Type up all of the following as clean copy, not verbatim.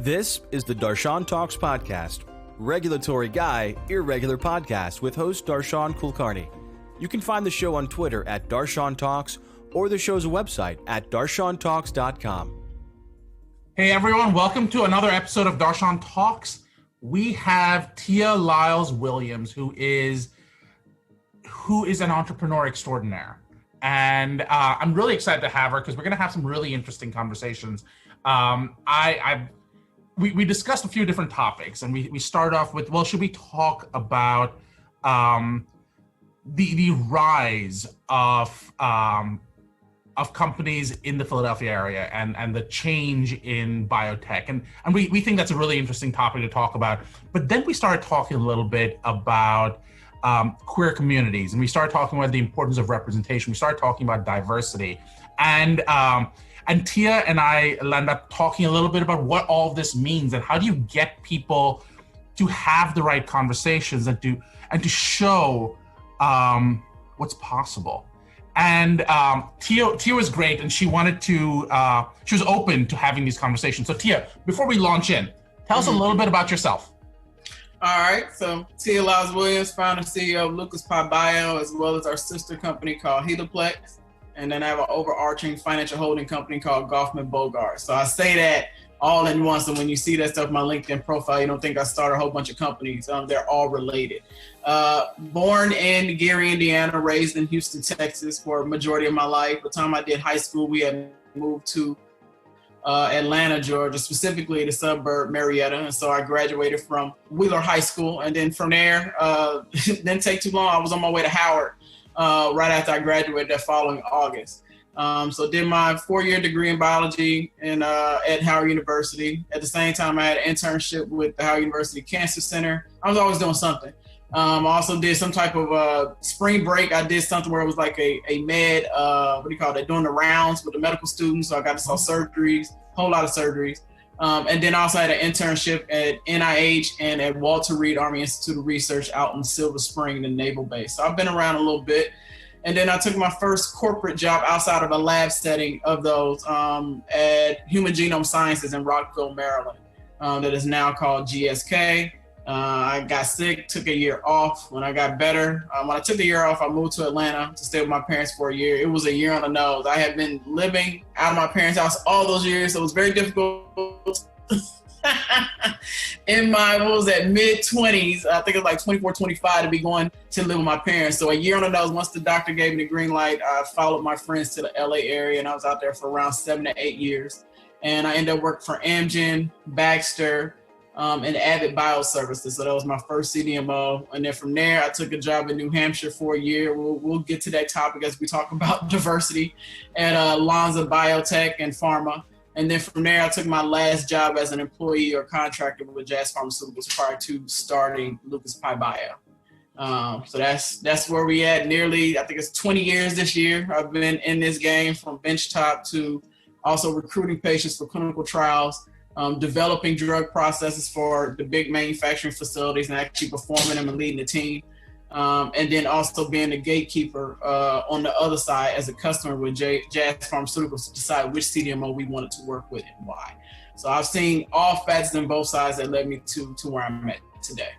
This is the Darshan Talks podcast, regulatory guy, irregular podcast with host Darshan Kulkarni. You can find the show on Twitter at Darshan Talks or the show's website at darshantalks.com. Hey everyone, welcome to another episode of Darshan Talks. We have Tia Lyles-Williams, who is an entrepreneur extraordinaire. And I'm really excited to have her because we're going to have some really interesting conversations. We discussed a few different topics, and we started off with, well, should we talk about the rise of companies in the Philadelphia area and the change in biotech, and we think that's a really interesting topic to talk about. But then we started talking a little bit about queer communities, and we started talking about the importance of representation. We started talking about diversity, and Tia and I ended up talking a little bit about what all of this means and how do you get people to have the right conversations and to show what's possible. And Tia was great, and she wanted to. She was open to having these conversations. So Tia, before we launch in, tell us a little bit about yourself. All right, so Tia Lyles-Williams, founder and CEO of Lucas Pi Bio, as well as our sister company called Heliplex. And then I have an overarching financial holding company called Goffman Bogart. So I say that all in once. And when you see that stuff on my LinkedIn profile, you don't think I started a whole bunch of companies. They're all related. Born in Gary, Indiana, raised in Houston, Texas for a majority of my life. By the time I did high school, we had moved to Atlanta, Georgia, specifically the suburb Marietta. And so I graduated from Wheeler High School. And then from there, didn't take too long. I was on my way to Howard right after I graduated that following August. So did my 4-year degree in biology at Howard University. At the same time, I had an internship with the Howard University Cancer Center. I was always doing something. I also did some type of spring break. I did something where it was like a med, doing the rounds with the medical students. So I got to saw surgeries, a whole lot of surgeries. And then also had an internship at NIH and at Walter Reed Army Institute of Research out in Silver Spring, the naval base. So I've been around a little bit. And then I took my first corporate job outside of a lab setting of those at Human Genome Sciences in Rockville, Maryland, that is now called GSK. I got sick, took a year off. When I got better, when I took the year off, I moved to Atlanta to stay with my parents for a year. It was a year on the nose. I had been living out of my parents' house all those years, so it was very difficult. In my, mid-20s, I think it was like 24, 25 to be going to live with my parents. So a year on the nose, once the doctor gave me the green light, I followed my friends to the LA area, and I was out there for around 7 to 8 years. And I ended up working for Amgen, Baxter, and Abbott Bioservices. So that was my first CDMO. And then from there, I took a job in New Hampshire for a year. We'll get to that topic as we talk about diversity at Lonza Biotech and Pharma. And then from there, I took my last job as an employee or contractor with Jazz Pharmaceuticals prior to starting Lucas Pi Bio. So that's where we at. Nearly, I think it's 20 years this year. I've been in this game from bench top to also recruiting patients for clinical trials, developing drug processes for the big manufacturing facilities and actually performing them and leading the team. And then also being the gatekeeper on the other side as a customer with Jazz Pharmaceuticals to decide which CDMO we wanted to work with and why. So I've seen all facets on both sides that led me to where I'm at today.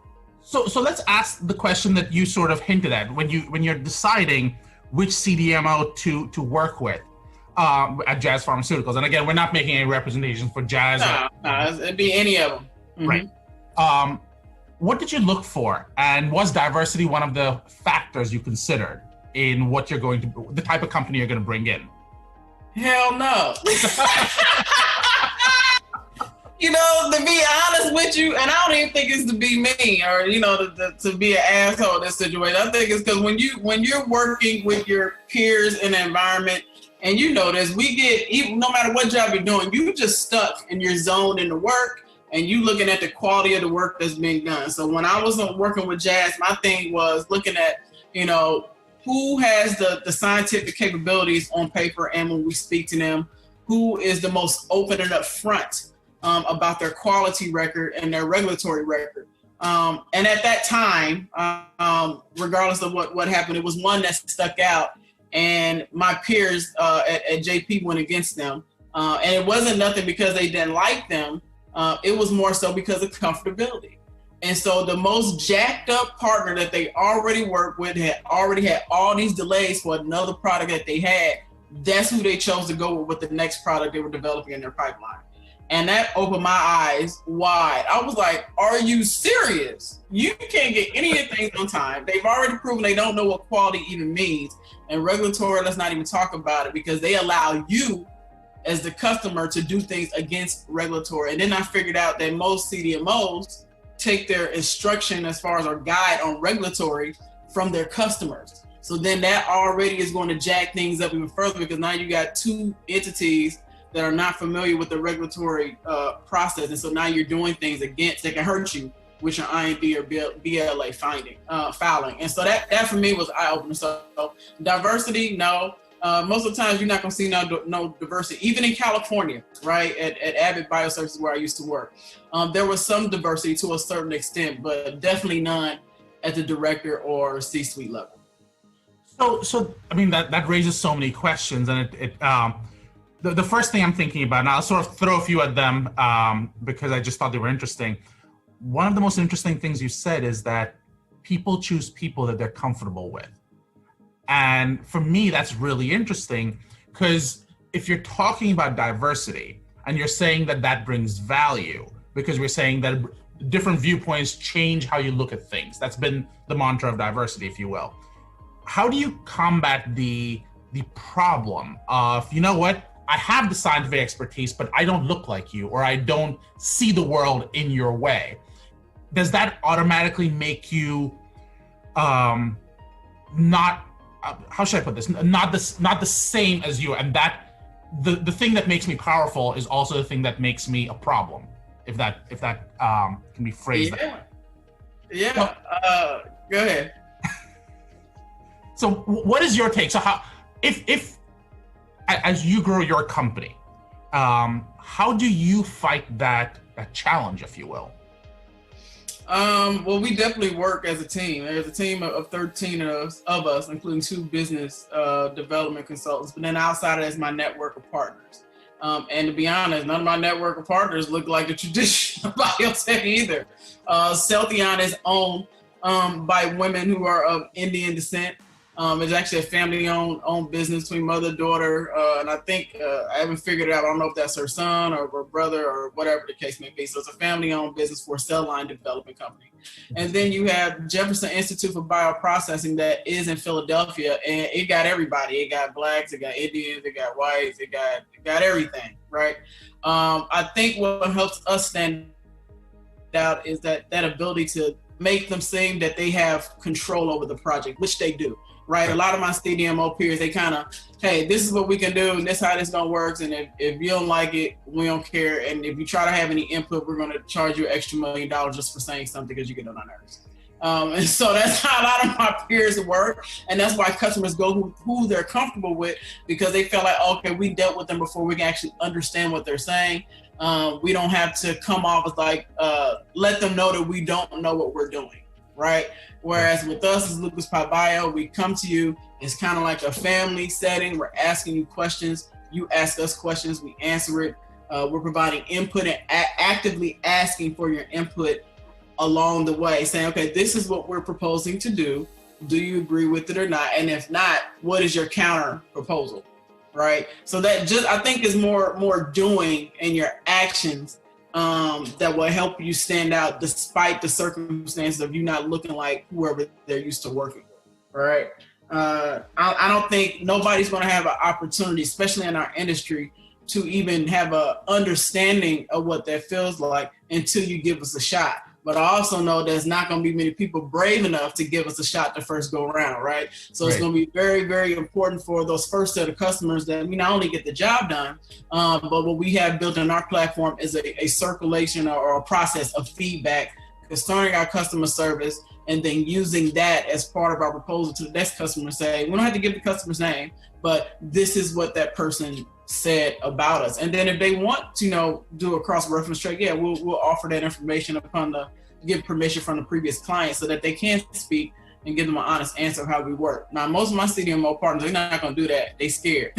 So let's ask the question that you sort of hinted at when you're deciding which CDMO to work with at Jazz Pharmaceuticals. And again, we're not making any representations for Jazz. No, it'd be any of them. Mm-hmm. Right. What did you look for? And was diversity one of the factors you considered in what you're going to, the type of company you're going to bring in? Hell no. To be honest with you, and I don't even think it's to be mean or, to be an asshole in this situation. I think it's because when you're working with your peers in an environment, and you know this, no matter what job you're doing, you just stuck and you're zoned into work. And you looking at the quality of the work that's being done. So when I was working with Jazz, my thing was looking at, who has the scientific capabilities on paper, and when we speak to them, who is the most open and upfront about their quality record and their regulatory record. And at that time, regardless of what happened, it was one that stuck out. And my peers at JP went against them. And it wasn't nothing because they didn't like them. It was more so because of comfortability. And so the most jacked up partner that they already worked with had already had all these delays for another product that they had. That's who they chose to go with the next product they were developing in their pipeline. And that opened my eyes wide. I was like, are you serious? You can't get any of things on time. They've already proven they don't know what quality even means. And regulatory, let's not even talk about it, because they allow you as the customer to do things against regulatory. And then I figured out that most CDMOs take their instruction as far as our guide on regulatory from their customers. So then that already is going to jack things up even further, because now you got two entities that are not familiar with the regulatory process. And so now you're doing things against that can hurt you with your IND or BLA filing. And so that for me was eye-opening. So diversity, no. Most of the times you're not going to see no diversity, even in California, right? At Abbott Biosciences, where I used to work. There was some diversity to a certain extent, but definitely none at the director or C-suite level. So I mean, that raises so many questions, and the first thing I'm thinking about, and I'll sort of throw a few at them because I just thought they were interesting. One of the most interesting things you said is that people choose people that they're comfortable with. And for me, that's really interesting, because if you're talking about diversity and you're saying that brings value, because we're saying that different viewpoints change how you look at things. That's been the mantra of diversity, if you will. How do you combat the problem of, you know what, I have the scientific expertise, but I don't look like you, or I don't see the world in your way? Does that automatically make you not, how should I put this? Not the same as you, and that the thing that makes me powerful is also the thing that makes me a problem, if that can be phrased that way. Yeah. Go ahead. So what is your take? So how, if as you grow your company, how do you fight that challenge, if you will? Well, we definitely work as a team. There's a team of 13 of us, including 2 business development consultants. But then outside of that is my network of partners. And to be honest, none of my network of partners look like the traditional biotech either. Celtion is owned by women who are of Indian descent. It's actually a family-owned business between mother and daughter, and I think I haven't figured it out. I don't know if that's her son or her brother or whatever the case may be. So it's a family-owned business for a cell line development company. And then you have Jefferson Institute for Bioprocessing that is in Philadelphia, and it got everybody. It got blacks, it got Indians, it got whites, it got everything, right? I think what helps us stand out is that ability to make them seem that they have control over the project, which they do. Right, a lot of my CDMO peers, they kind of, hey, this is what we can do, and this is how this gonna work. And if you don't like it, we don't care. And if you try to have any input, we're gonna charge you an extra $1 million just for saying something because you get on our nerves. And so that's how a lot of my peers work, and that's why customers go who they're comfortable with, because they feel like, okay, we dealt with them before, we can actually understand what they're saying. We don't have to come off as like let them know that we don't know what we're doing. Right? Whereas with us as Lucas Pi Bio, we come to you, it's kind of like a family setting. We're asking you questions. You ask us questions, we answer it. We're providing input and actively asking for your input along the way, saying, okay, this is what we're proposing to do. Do you agree with it or not? And if not, what is your counter proposal? Right? So that just, I think, is more doing and your actions that will help you stand out despite the circumstances of you not looking like whoever they're used to working with, right? I don't think nobody's going to have an opportunity, especially in our industry, to even have an understanding of what that feels like until you give us a shot. But I also know there's not going to be many people brave enough to give us a shot to first go around, right? So It's going to be very, very important for those first set of customers that we not only get the job done, but what we have built in our platform is a circulation or a process of feedback concerning our customer service, and then using that as part of our proposal to the next customer. Say, we don't have to give the customer's name, but this is what that person said about us. And then if they want to, do a cross-reference check, yeah, we'll offer that information upon give permission from the previous client so that they can speak and give them an honest answer of how we work. Now, most of my CDMO partners, they're not going to do that. They scared.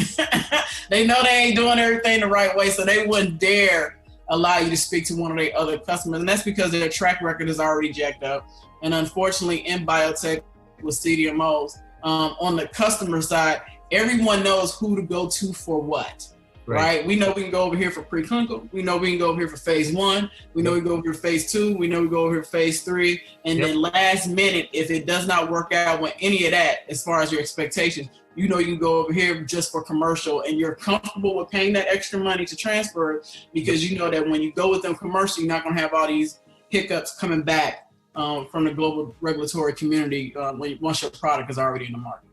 They know they ain't doing everything the right way, so they wouldn't dare allow you to speak to one of their other customers. And that's because their track record is already jacked up. And unfortunately, in biotech with CDMOs, on the customer side, everyone knows who to go to for what. Right? We know we can go over here for preclinical. We know we can go over here for phase 1. We know we can go over here for phase 2. We know we go over here for phase 3. And then last minute, if it does not work out with any of that, as far as your expectations, you know you can go over here just for commercial, and you're comfortable with paying that extra money to transfer it, because you know that when you go with them commercial, you're not going to have all these hiccups coming back from the global regulatory community once your product is already in the market.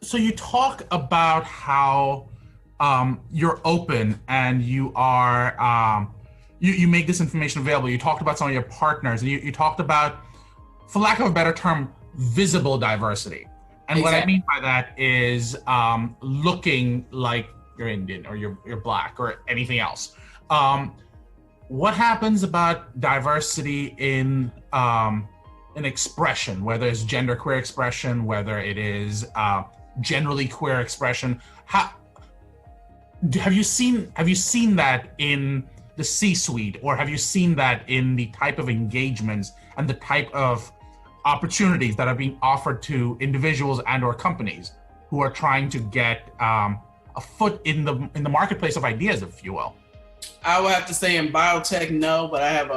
So you talk about how you're open and you are you make this information available. You talked about some of your partners, and you talked about, for lack of a better term, visible diversity. And what I mean by that is looking like you're Indian or you're Black or anything else. What happens about diversity in expression, whether it's genderqueer expression, whether it is generally queer expression? Have you seen that in the C-suite, or have you seen that in the type of engagements and the type of opportunities that are being offered to individuals and or companies who are trying to get a foot in the marketplace of ideas, if you will? I would have to say in biotech, no, but I have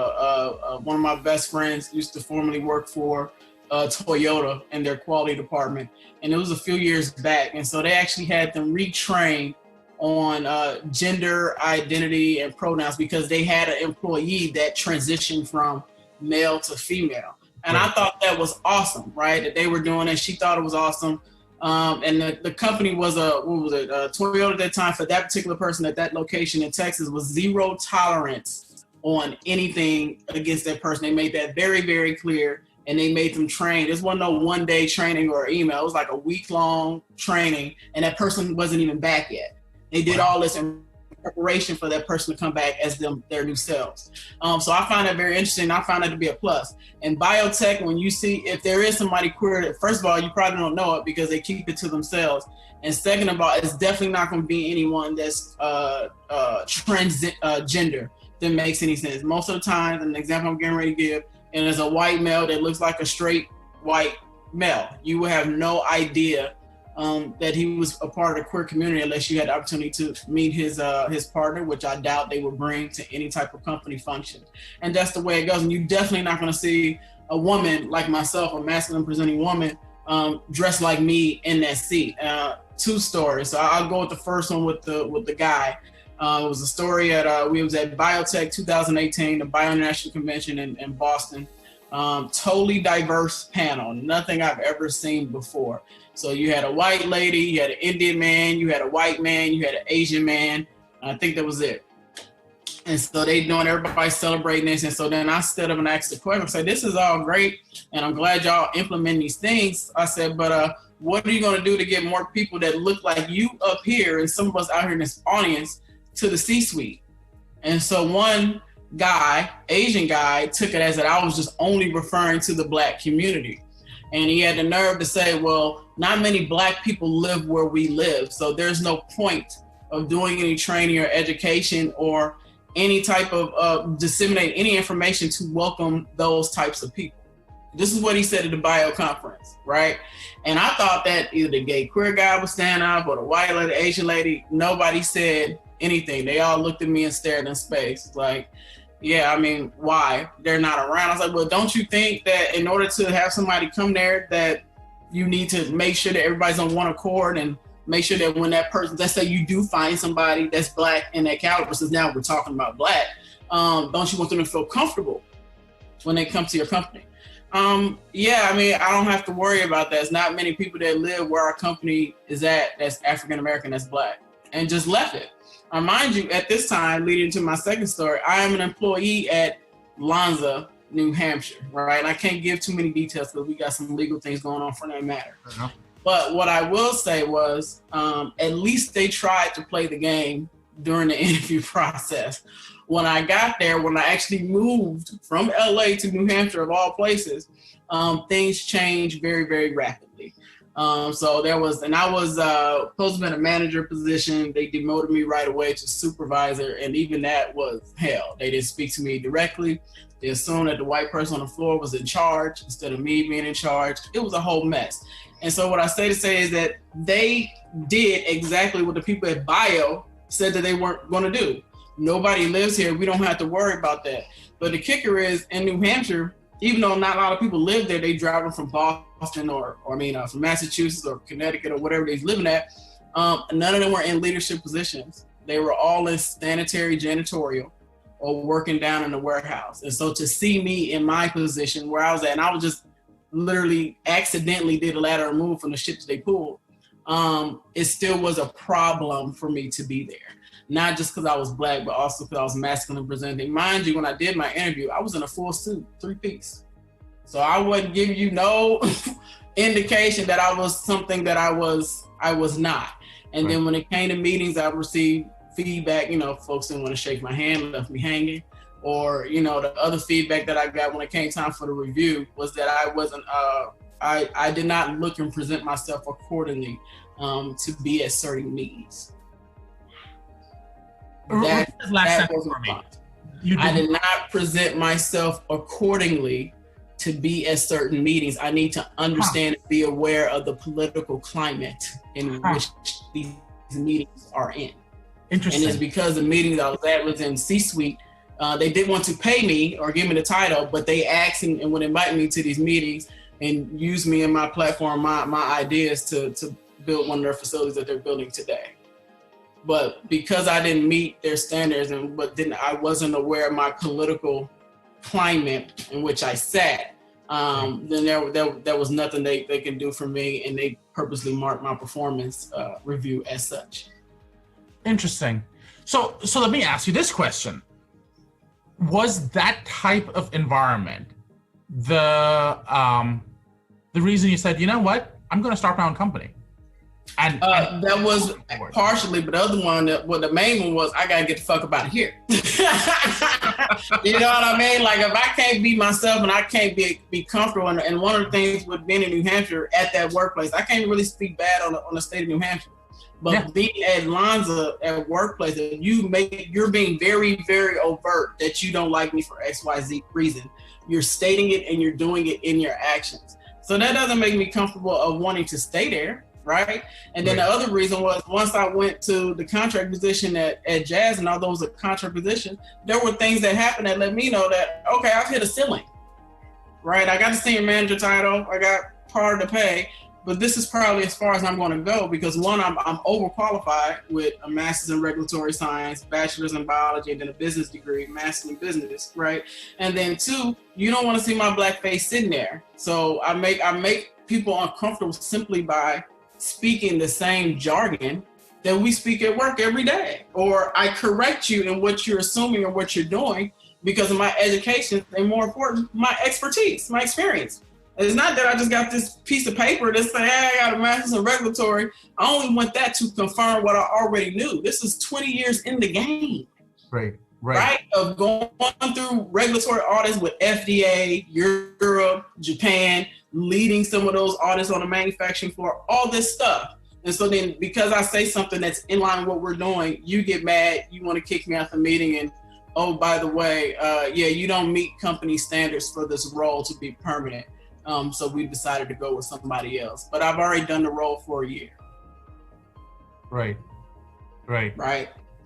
one of my best friends used to formerly work for Toyota in their quality department, and it was a few years back, and so they actually had them retrain on gender identity and pronouns, because they had an employee that transitioned from male to female. And I thought that was awesome, right? That they were doing it. She thought it was awesome. And the company was Toyota at that time. For that particular person at that location in Texas, was zero tolerance on anything against that person. They made that very, very clear, and they made them train. This wasn't no one-day training or email. It was like a week-long training, and that person wasn't even back yet. They did all this in preparation for that person to come back as their new selves. So I find that very interesting. I find that to be a plus. In biotech, when you see, if there is somebody queer, first of all, you probably don't know it because they keep it to themselves. And second of all, it's definitely not going to be anyone that's transgender that makes any sense. Most of the time, an example I'm getting ready to give, and there's a white male that looks like a straight white male, you will have no idea that he was a part of the queer community unless you had the opportunity to meet his partner, which I doubt they would bring to any type of company function. And that's the way it goes. And you're definitely not going to see a woman like myself, a masculine presenting woman, dressed like me in that seat. Two stories. So I'll go with the first one with the guy. It was a story we was at Biotech 2018, the Bio International Convention in Boston. Totally diverse panel, nothing I've ever seen before. So you had a white lady, you had an Indian man, you had a white man, you had an Asian man. I think that was it. And so they doing, everybody celebrating this. And so then I stood up and asked the question, I said, this is all great, and I'm glad y'all implement these things. I said, but what are you going to do to get more people that look like you up here and some of us out here in this audience to the C-suite? And so one guy, Asian guy, took it as that I was just only referring to the Black community. And he had the nerve to say, well, not many Black people live where we live, so there's no point of doing any training or education or any type of disseminate any information to welcome those types of people. This is what he said at the bio conference, right? And I thought that either the gay queer guy would stand up or the white lady, the Asian lady. Nobody said anything. They all looked at me and stared in space like, yeah, I mean, why? They're not around. I was like, well, don't you think that in order to have somebody come there that you need to make sure that everybody's on one accord and make sure that when that person, let's say you do find somebody that's Black in that caliber, since now we're talking about Black, don't you want them to feel comfortable when they come to your company? Yeah, I mean, I don't have to worry about that. There's not many people that live where our company is at that's African-American, that's Black, and just left it. Mind you, at this time, leading to my second story, I am an employee at Lonza, New Hampshire, right? And I can't give too many details because we got some legal things going on for that matter. Uh-huh. But what I will say was, at least they tried to play the game during the interview process. When I got there, when I actually moved from LA to New Hampshire, of all places, things changed very, very rapidly. So there was, and I was supposed to be in a manager position. They demoted me right away to supervisor, and even that was hell. They didn't speak to me directly. They assumed that the white person on the floor was in charge instead of me being in charge. It was a whole mess. And so what I say is that they did exactly what the people at Bio said that they weren't going to do. Nobody lives here. We don't have to worry about that. But the kicker is, in New Hampshire, even though not a lot of people live there, they drive from Boston or from Massachusetts or Connecticut or whatever they're living at. None of them were in leadership positions. They were all in sanitary, janitorial, or working down in the warehouse. And so to see me in my position where I was at, and I was just literally accidentally did a lateral move from the shit that they pulled, it still was a problem for me to be there. Not just because I was Black, but also because I was masculine presenting. Mind you, when I did my interview, I was in a full suit, 3-piece. So I wouldn't give you no indication that I was something that I was not. And right. Then when it came to meetings, I received feedback, folks didn't want to shake my hand, left me hanging. Or, the other feedback that I got when it came time for the review was that I wasn't, I did not look and present myself accordingly to be at certain meetings. That was for me. I did not present myself accordingly to be at certain meetings. I need to understand and be aware of the political climate in which these meetings are in. Interesting. And it's because the meetings I was at was in Csuite. They didn't want to pay me or give me the title, but they asked and would invite me to these meetings and use me in my platform, my ideas to build one of their facilities that they're building today. But because I didn't meet their standards I wasn't aware of my political climate in which I sat, then there was nothing they can do for me, and they purposely marked my performance review as such. Interesting. So let me ask you this question. Was that type of environment the reason you said, you know what, I'm going to start my own company? And that was partially, but the other one, the main one was, I got to get the fuck up out of here. You know what I mean? Like, if I can't be myself and I can't be comfortable, and one of the things with being in New Hampshire at that workplace, I can't really speak bad on the state of New Hampshire. But being at Lonza at workplace, you're being very, very overt that you don't like me for XYZ reason. You're stating it and you're doing it in your actions. So that doesn't make me comfortable of wanting to stay there, right? And then the other reason was, once I went to the contract position at Jazz, and although it was a contract position, there were things that happened that let me know that, okay, I've hit a ceiling, right? I got the senior manager title, I got part of the pay, but this is probably as far as I'm going to go, because one, I'm overqualified with a master's in regulatory science, bachelor's in biology, and then a business degree, master's in business, right? And then two, you don't want to see my Black face sitting there. So I make people uncomfortable simply by speaking the same jargon that we speak at work every day. Or I correct you in what you're assuming or what you're doing because of my education, and more important, my expertise, my experience. It's not that I just got this piece of paper that said, hey, I got a master's in regulatory. I only want that to confirm what I already knew. This is 20 years in the game. Right? Of going through regulatory audits with FDA, Europe, Japan, leading some of those audits on the manufacturing floor, all this stuff. And so then, because I say something that's in line with what we're doing, you get mad, you want to kick me out the meeting, and oh, by the way, you don't meet company standards for this role to be permanent. So we decided to go with somebody else. But I've already done the role for a year. Right.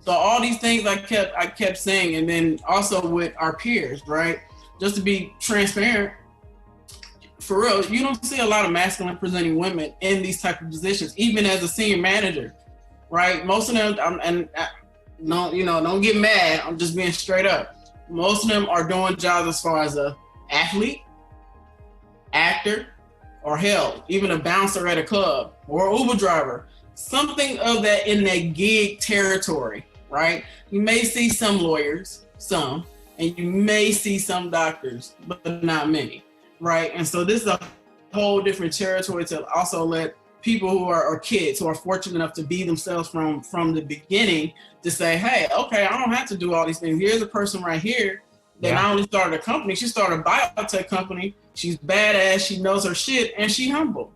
So all these things I kept saying, and then also with our peers, right? Just to be transparent, for real, you don't see a lot of masculine presenting women in these type of positions, even as a senior manager, right? Most of them, don't get mad. I'm just being straight up. Most of them are doing jobs as far as a athlete, actor, or hell, even a bouncer at a club or an Uber driver, something of that in that gig territory, right? You may see some lawyers, and you may see some doctors, but not many, right? And so this is a whole different territory to also let people who are kids who are fortunate enough to be themselves from the beginning to say, hey, okay, I don't have to do all these things. Here's a person right here that not only started a company, she started a biotech company. She's badass, she knows her shit, and she humble.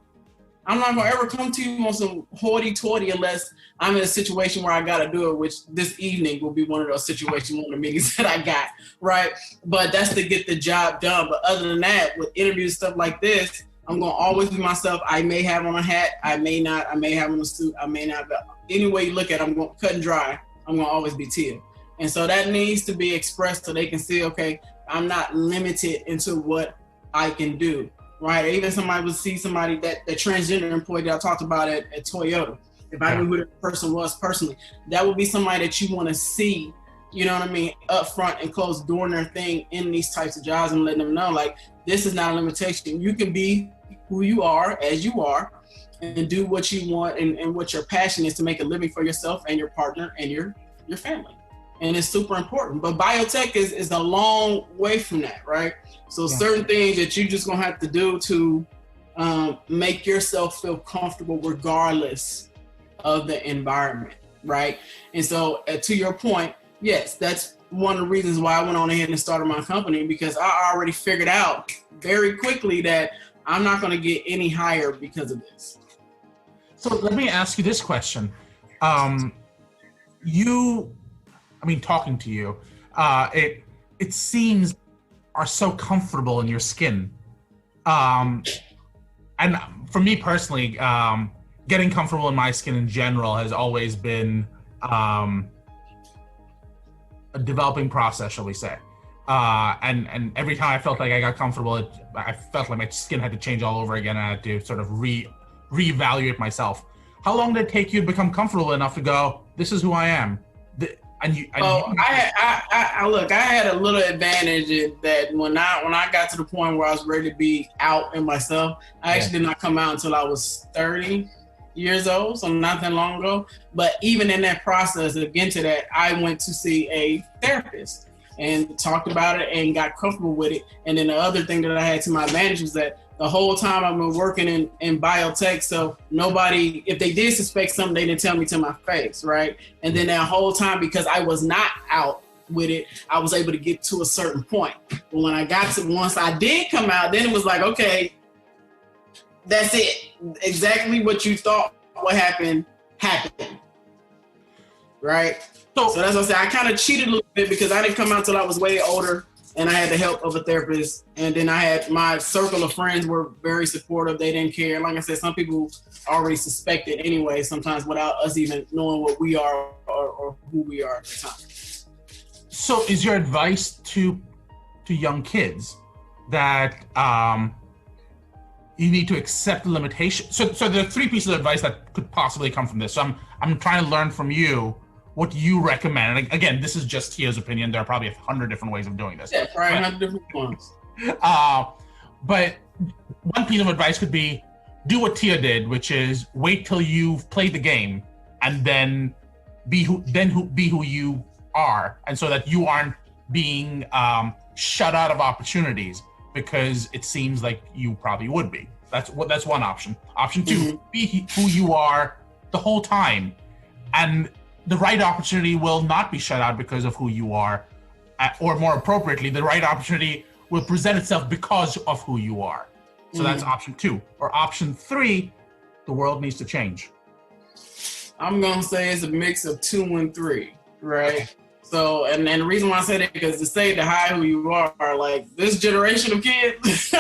I'm not gonna ever come to you on some hoity-toity unless I'm in a situation where I gotta do it, which this evening will be one of those situations, one of the meetings that I got, right? But that's to get the job done. But other than that, with interviews, stuff like this, I'm gonna always be myself. I may have on a hat, I may not, I may have on a suit, I may not, but any way you look at it, I'm gonna cut and dry, I'm gonna always be Tia. And so that needs to be expressed so they can see, okay, I'm not limited into what I can do. Right, even somebody would see somebody that the transgender employee that I talked about at Toyota. If I knew who the person was personally, that would be somebody that you want to see, you know what I mean, up front and close doing their thing in these types of jobs and letting them know, like, this is not a limitation. You can be who you are as you are and do what you want and what your passion is to make a living for yourself and your partner and your family. And it's super important. But biotech is a long way from that, right? So certain things that you just gonna have to do to make yourself feel comfortable regardless of the environment, right? And so to your point, yes, that's one of the reasons why I went on ahead and started my company, because I already figured out very quickly that I'm not gonna get any higher because of this. So let me ask you this question. Talking to you, it seems are so comfortable in your skin. And for me personally, getting comfortable in my skin in general has always been a developing process, shall we say. And every time I felt like I got comfortable, I felt like my skin had to change all over again, and I had to sort of reevaluate myself. How long did it take you to become comfortable enough to go, this is who I am? I had a little advantage in that when I got to the point where I was ready to be out in myself, I actually did not come out until I was 30 years old, so not that long ago. But even in that process, again to that, I went to see a therapist and talked about it and got comfortable with it. And then the other thing that I had to my advantage was that the whole time I've been working in biotech, so nobody, if they did suspect something, they didn't tell me to my face, right? And then that whole time, because I was not out with it, I was able to get to a certain point. But when I got to, once I did come out, then it was like, okay, that's it. Exactly what you thought what happened, right? So that's what I said. I kind of cheated a little bit because I didn't come out till I was way older. And I had the help of a therapist. And then I had my circle of friends were very supportive. They didn't care. Like I said, some people already suspected anyway, sometimes without us even knowing what we are or who we are at the time. So is your advice to young kids that you need to accept the limitation? So there are three pieces of advice that could possibly come from this. So I'm trying to learn from you what you recommend. And again, this is just Tia's opinion. There are probably 100 different ways of doing this. Yeah, probably 100 different ones. But one piece of advice could be, do what Tia did, which is wait till you've played the game and then be who you are. And so that you aren't being shut out of opportunities because it seems like you probably would be. That's one option. Option two, be who you are the whole time. And the right opportunity will not be shut out because of who you are, or more appropriately, the right opportunity will present itself because of who you are. So that's option two. Or option three, the world needs to change. I'm going to say it's a mix of 2 and 3, right? Okay. So, and the reason why I say that, because to say to hide who you are, like this generation of kids,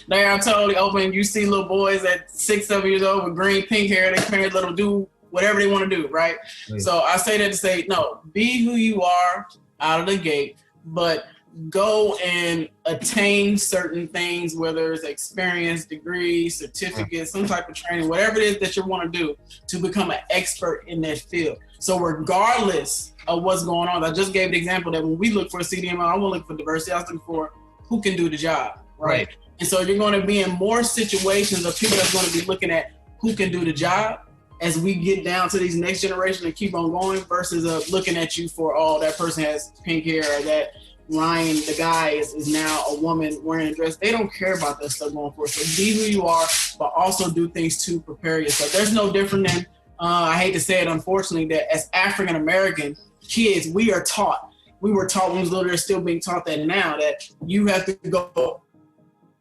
they are totally open. You see little boys at 6, 7 years old with green, pink hair, their parents let them do whatever they want to do, right? So I say that to say, no, be who you are out of the gate, but go and attain certain things, whether it's experience, degree, certificate, some type of training, whatever it is that you want to do to become an expert in that field. So regardless of what's going on, I just gave the example that when we look for a CDMO, I won't look for diversity, I was looking for who can do the job, right? And so you're going to be in more situations of people that's going to be looking at who can do the job as we get down to these next generation and keep on going versus looking at you for, oh, that person has pink hair, or that Ryan, the guy, is now a woman wearing a dress. They don't care about that stuff going forward. So be who you are, but also do things to prepare yourself. There's no different than, I hate to say it, unfortunately, that as African-American kids, we were taught when we was little, they're still being taught that now, that you have to go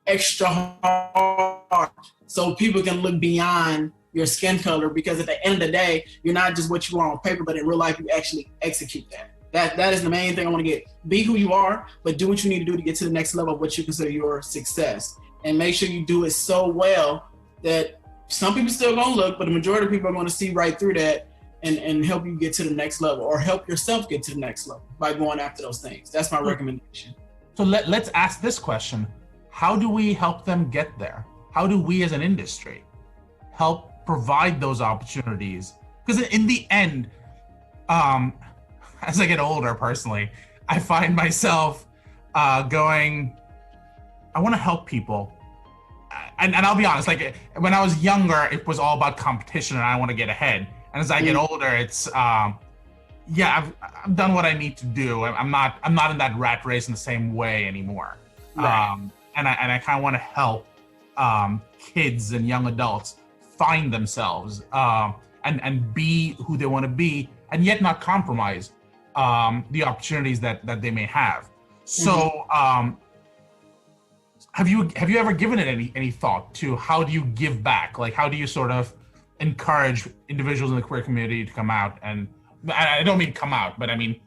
extra hard so people can look beyond your skin color, because at the end of the day, you're not just what you are on paper, but in real life, you actually execute that. That is the main thing I want to get. Be who you are, but do what you need to do to get to the next level of what you consider your success. And make sure you do it so well that some people still gonna look, but the majority of people are gonna see right through that and help you get to the next level, or help yourself get to the next level by going after those things. That's my recommendation. So let's ask this question. How do we help them get there? How do we as an industry help provide those opportunities? Because in the end, as I get older personally, I find myself going, I want to help people. And I'll be honest, like when I was younger, it was all about competition and I want to get ahead. And as I get older, it's, I've done what I need to do. I'm not in that rat race in the same way anymore. Right. And I kind of want to help kids and young adults find themselves and be who they want to be, and yet not compromise the opportunities that they may have. So have you ever given it any thought to how do you give back? Like, how do you sort of encourage individuals in the queer community to come out? And I don't mean come out, but I mean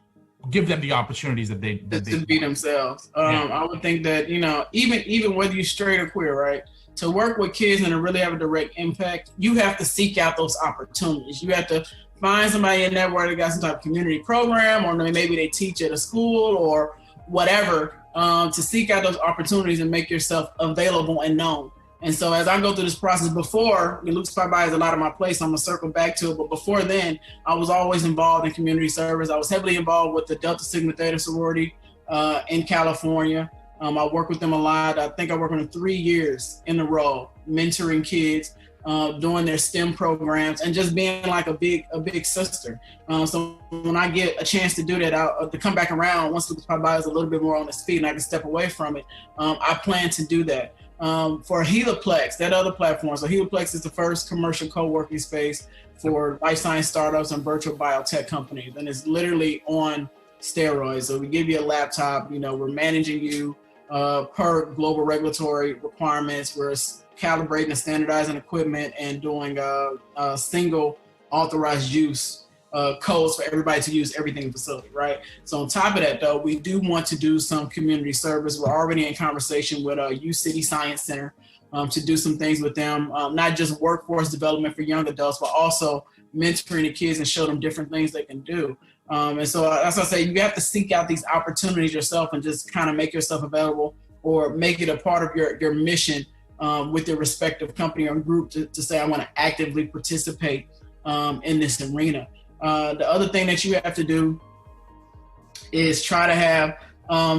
give them the opportunities that they be themselves. I would think that, even whether you're straight or queer, right? To work with kids and to really have a direct impact, you have to seek out those opportunities. You have to find somebody in network that got some type of community program, or maybe they teach at a school or whatever, to seek out those opportunities and make yourself available and known. And so as I go through this process, before, Lucas Pi is a lot of my place, I'm gonna circle back to it, but before then, I was always involved in community service. I was heavily involved with the Delta Sigma Theta sorority in California. I work with them a lot. I think I worked with them 3 years in a row, mentoring kids, doing their STEM programs, and just being like a big sister. So when I get a chance to do that, to come back around, once Lucas Pi is a little bit more on his feet and I can step away from it, I plan to do that. For Heliplex, that other platform. So Heliplex is the first commercial co-working space for life science startups and virtual biotech companies. And it's literally on steroids. So we give you a laptop, we're managing you per global regulatory requirements. We're calibrating and standardizing equipment and doing a single authorized use codes for everybody to use everything in the facility, right? So on top of that, though, we do want to do some community service. We're already in conversation with U City Science Center to do some things with them, not just workforce development for young adults, but also mentoring the kids and show them different things they can do. And so as I say, you have to seek out these opportunities yourself and just kind of make yourself available, or make it a part of your mission with your respective company or group to say, I want to actively participate in this arena. The other thing that you have to do is try to have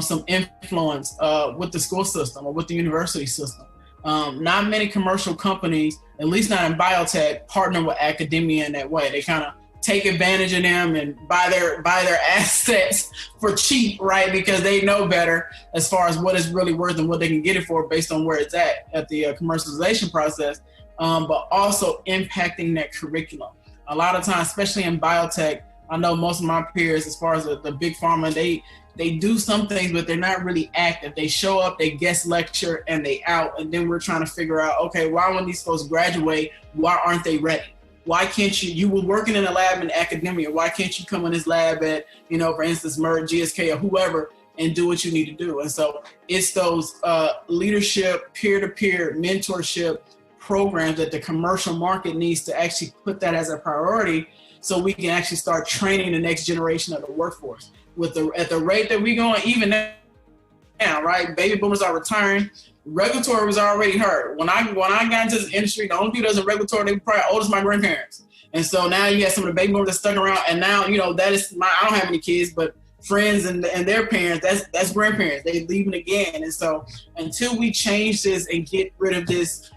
some influence with the school system or with the university system. Not many commercial companies, at least not in biotech, partner with academia in that way. They kind of take advantage of them and buy their assets for cheap, right? Because they know better as far as what it's really worth and what they can get it for based on where it's at the commercialization process, but also impacting that curriculum. A lot of times, especially in biotech, I know most of my peers, as far as the big pharma, they do some things, but they're not really active. They show up, they guest lecture, and they out. And then we're trying to figure out, okay, why when these folks graduate, why aren't they ready? Why can't you were working in a lab in academia, why can't you come in this lab at, for instance, Merck, GSK, or whoever, and do what you need to do? And so it's those leadership, peer-to-peer mentorship programs that the commercial market needs to actually put that as a priority, so we can actually start training the next generation of the workforce. At the rate that we're going, even now, right? Baby boomers are retiring. Regulatory was already hurt. When I got into this industry, the only people that's in regulatory, they were probably old as my grandparents. And so now you got some of the baby boomers that stuck around, and now, that is I don't have any kids, but friends and their parents, that's grandparents. They leaving again. And so until we change this and get rid of this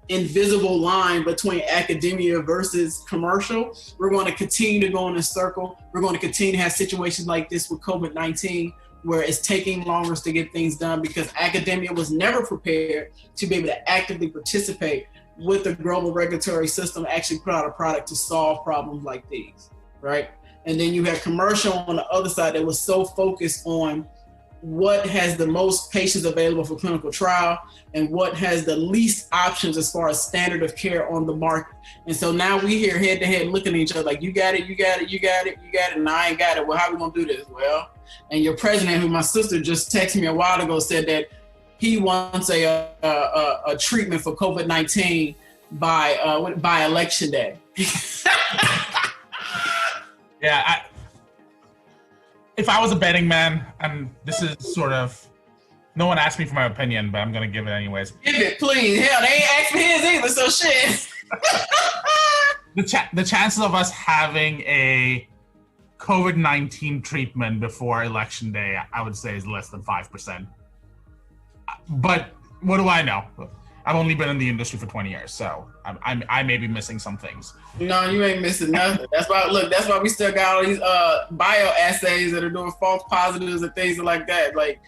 invisible line between academia versus commercial, we're going to continue to go in a circle. We're going to continue to have situations like this with COVID-19, where it's taking longer to get things done because academia was never prepared to be able to actively participate with the global regulatory system, actually put out a product to solve problems like these, right? And then you have commercial on the other side that was so focused on what has the most patients available for clinical trial and what has the least options as far as standard of care on the market. And so now we here head to head looking at each other like, you got it, and I ain't got it. Well, how we gonna do this? Well, and your president, who my sister just texted me a while ago, said that he wants a treatment for COVID-19 by election day. Yeah, if I was a betting man, and this is sort of, no one asked me for my opinion, but I'm going to give it anyways. Give it, please. Hell, they ain't asked me his either, so shit. The chances of us having a COVID-19 treatment before election day, I would say, is less than 5%. But what do I know? I've only been in the industry for 20 years, so I may be missing some things. No, you ain't missing nothing. That's why we still got all these bioassays that are doing false positives and things like that. Like,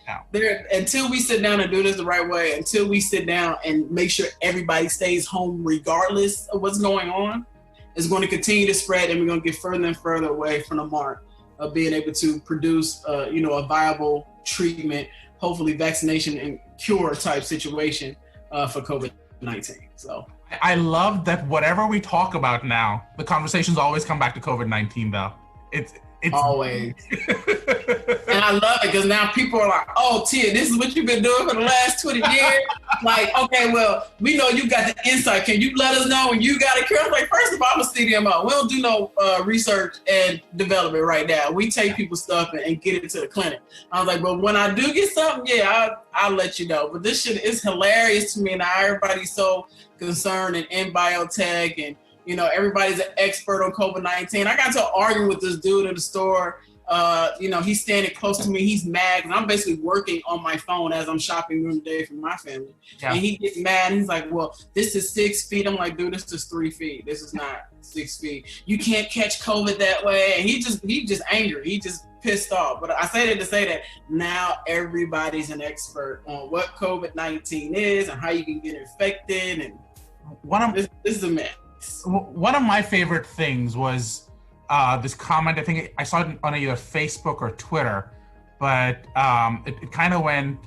until we sit down and do this the right way, until we sit down and make sure everybody stays home regardless of what's going on, it's going to continue to spread, and we're going to get further and further away from the mark of being able to produce, a viable treatment, hopefully vaccination and cure type situation for COVID-19. So I love that whatever we talk about now, the conversations always come back to COVID-19 though. It's always. And I love it because now people are like, oh, Tia, this is what you've been doing for the last 20 years. Like, okay, well, we know you got the insight. Can you let us know when you got a cure? I'm like, first of all, I'm a CDMO. We don't do no research and development right now. We take people's stuff and get it to the clinic. I was like, but when I do get something, I'll let you know. But this shit is hilarious to me now. Everybody's so concerned and in biotech, and everybody's an expert on COVID-19. I got to argue with this dude at the store. He's standing close to me. He's mad because I'm basically working on my phone as I'm shopping during the day for my family. Yeah. And he gets mad. He's like, well, this is 6 feet. I'm like, dude, this is 3 feet. This is not 6 feet. You can't catch COVID that way. And he just angry. He just pissed off. But I say that to say that now everybody's an expert on what COVID-19 is and how you can get infected. And this is a mess. One of my favorite things was this comment. I think I saw it on either Facebook or Twitter, but it kind of went,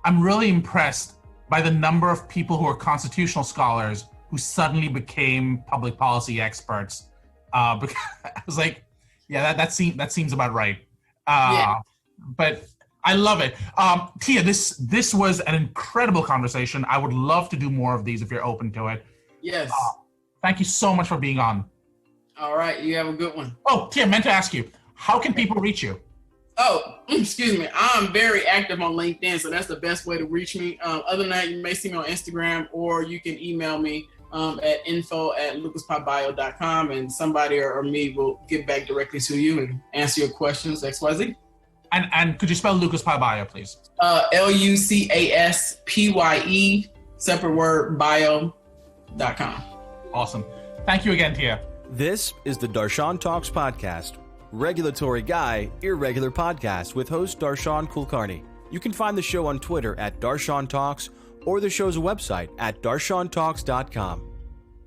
I'm really impressed by the number of people who are constitutional scholars who suddenly became public policy experts. Because I was like, yeah, that seems about right. But I love it. Tia, this was an incredible conversation. I would love to do more of these if you're open to it. Yes. Thank you so much for being on. All right. You have a good one. Oh, Tia, I meant to ask you, how can people reach you? Oh, excuse me. I'm very active on LinkedIn, so that's the best way to reach me. Other than that, you may see me on Instagram, or you can email me at info@lucaspibio.com, and somebody or me will get back directly to you and answer your questions, XYZ. And could you spell Lucas Pi Bio, please? LUCASPYE, separate word, bio.com. Awesome. Thank you again, Tia. This is the Darshan Talks podcast, regulatory guy, irregular podcast with host Darshan Kulkarni. You can find the show on Twitter at Darshan Talks or the show's website at darshantalks.com.